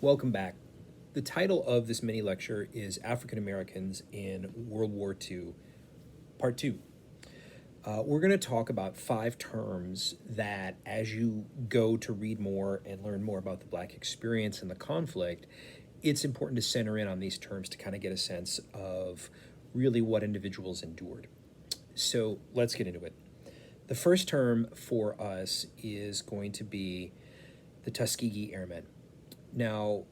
Welcome back. The title of this mini lecture is African Americans in World War II, Part 2. We're going to talk about 5 terms that, as you go to read more and learn more about the Black experience and the conflict, it's important to center in on these terms to kind of get a sense of really what individuals endured. So let's get into it. The first term for us is going to be the Tuskegee Airmen. Now,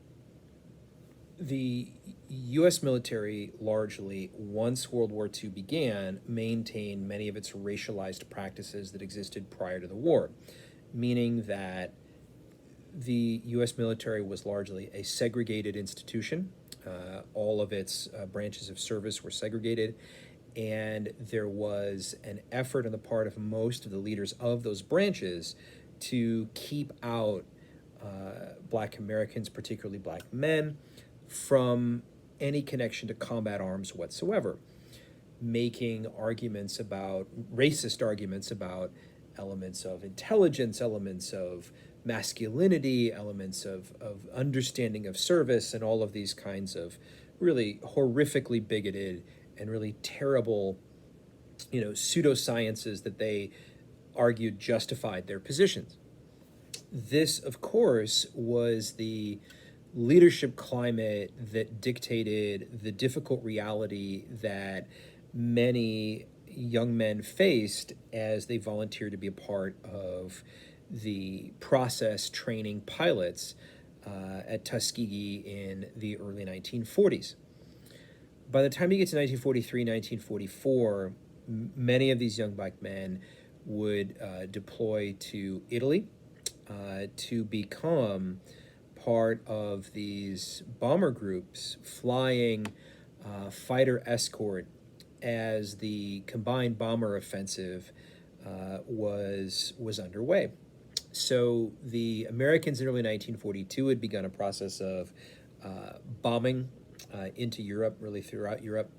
the U.S. military largely, once World War II began, maintained many of its racialized practices that existed prior to the war, meaning that the U.S. military was largely a segregated institution. All of its branches of service were segregated, and there was an effort on the part of most of the leaders of those branches to keep out Black Americans, particularly Black men, from any connection to combat arms whatsoever, making arguments about, racist arguments about elements of intelligence, elements of masculinity, elements of understanding of service, and all of these kinds of really horrifically bigoted and really terrible, pseudosciences that they argued justified their positions. This, of course, was the leadership climate that dictated the difficult reality that many young men faced as they volunteered to be a part of the process training pilots at Tuskegee in the early 1940s. By the time you get to 1943, 1944, many of these young Black men would deploy to Italy to become part of these bomber groups flying fighter escort as the combined bomber offensive was underway. So the Americans in early 1942 had begun a process of bombing into Europe, really throughout Europe,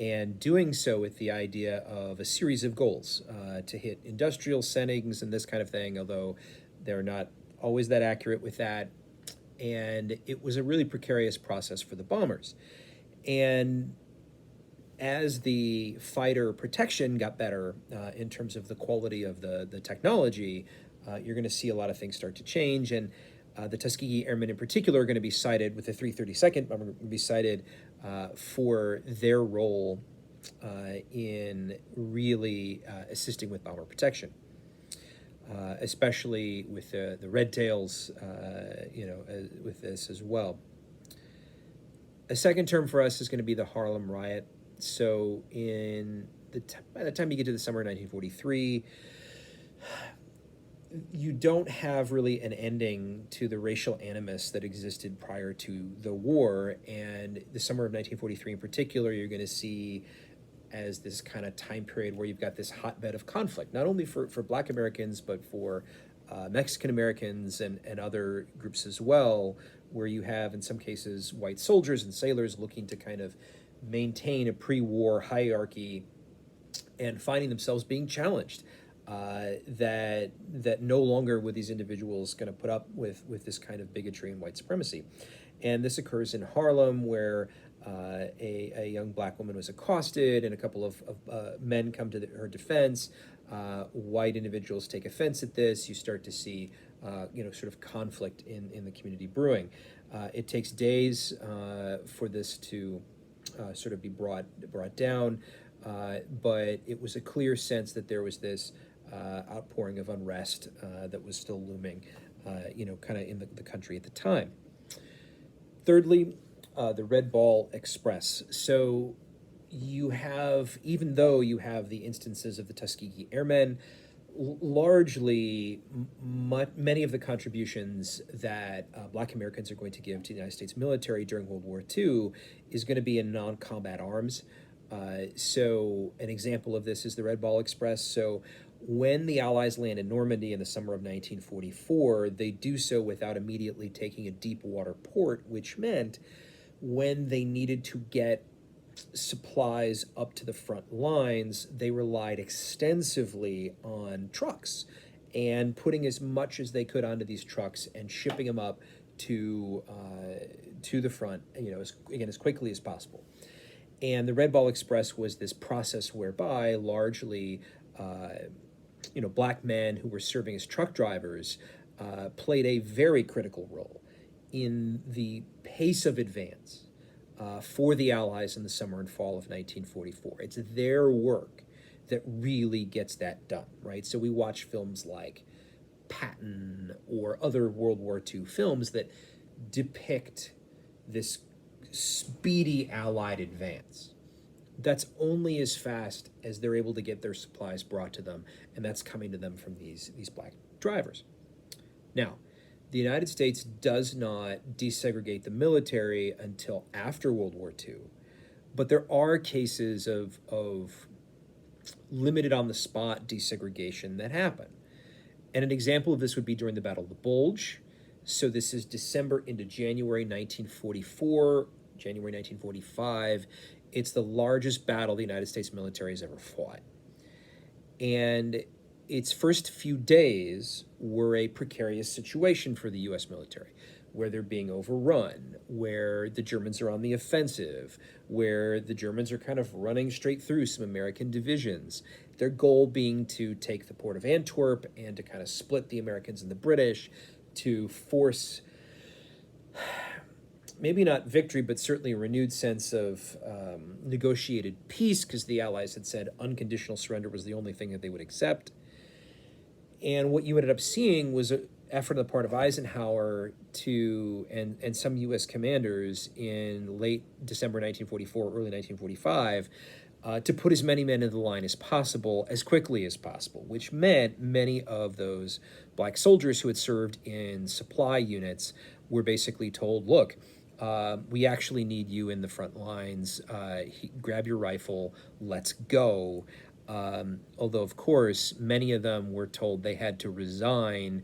and doing so with the idea of a series of goals to hit industrial settings and this kind of thing, although they're not always that accurate with that. And it was a really precarious process for the bombers. And as the fighter protection got better in terms of the quality of the technology, you're going to see a lot of things start to change. And the Tuskegee Airmen in particular are going to be cited, with the 332nd bomber, going to be cited for their role in really assisting with bomber protection. Especially with the Red Tails, with this as well. A second term for us is going to be the Harlem Riot. So by the time you get to the summer of 1943, you don't have really an ending to the racial animus that existed prior to the war. And the summer of 1943 in particular, you're going to see as this kind of time period where you've got this hotbed of conflict, not only for Black Americans, but for Mexican Americans and other groups as well, where you have, in some cases, white soldiers and sailors looking to kind of maintain a pre-war hierarchy and finding themselves being challenged, that no longer were these individuals going to put up with this kind of bigotry and white supremacy. And this occurs in Harlem, where a young Black woman was accosted, and a couple of men come to her defense. White individuals take offense at this. You start to see, sort of conflict in the community brewing. It takes days for this to sort of be brought down, but it was a clear sense that there was this outpouring of unrest that was still looming, kind of in the country at the time. Thirdly, the Red Ball Express. So you have, even though you have the instances of the Tuskegee Airmen, largely many of the contributions that Black Americans are going to give to the United States military during World War II is going to be in non-combat arms. So an example of this is the Red Ball Express. So when the Allies land in Normandy in the summer of 1944, they do so without immediately taking a deep water port, which meant when they needed to get supplies up to the front lines, they relied extensively on trucks and putting as much as they could onto these trucks and shipping them up to the front, as quickly as possible. And the Red Ball Express was this process whereby largely, black men who were serving as truck drivers played a very critical role in the pace of advance for the Allies in the summer and fall of 1944. It's their work that really gets that done, right? So we watch films like Patton or other World War II films that depict this speedy Allied advance. That's only as fast as they're able to get their supplies brought to them, and that's coming to them from these black drivers. Now, the United States does not desegregate the military until after World War II, but there are cases of limited on the spot desegregation that happen. And an example of this would be during the Battle of the Bulge. So this is December into January 1944, January 1945. It's the largest battle the United States military has ever fought. And its first few days were a precarious situation for the U.S. military, where they're being overrun, where the Germans are on the offensive, where the Germans are kind of running straight through some American divisions, their goal being to take the port of Antwerp and to kind of split the Americans and the British, to force maybe not victory, but certainly a renewed sense of negotiated peace, because the Allies had said unconditional surrender was the only thing that they would accept. And what you ended up seeing was an effort on the part of Eisenhower and some U.S. commanders in late December 1944, early 1945, to put as many men in the line as possible, as quickly as possible, which meant many of those black soldiers who had served in supply units were basically told, look, we actually need you in the front lines. Grab your rifle, let's go. Although, of course, many of them were told they had to resign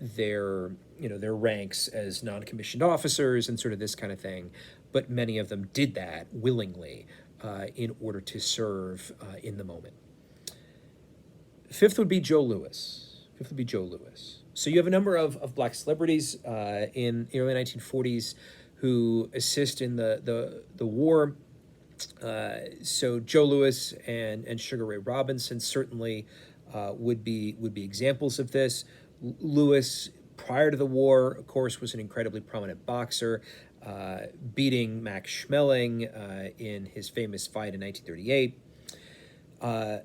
their ranks as non-commissioned officers and sort of this kind of thing. But many of them did that willingly in order to serve in the moment. Fifth would be Joe Louis. So you have a number of black celebrities in the early 1940s who assist in the war. So Joe Louis and Sugar Ray Robinson certainly would be examples of this. Louis, prior to the war, of course, was an incredibly prominent boxer, beating Max Schmeling in his famous fight in 1938.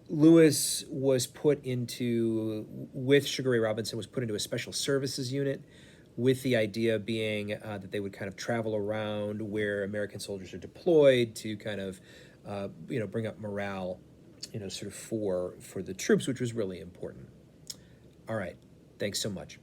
Lewis was with Sugar Ray Robinson, was put into a special services unit, with the idea being that they would kind of travel around where American soldiers are deployed to kind of, bring up morale, sort of for the troops, which was really important. All right. Thanks so much.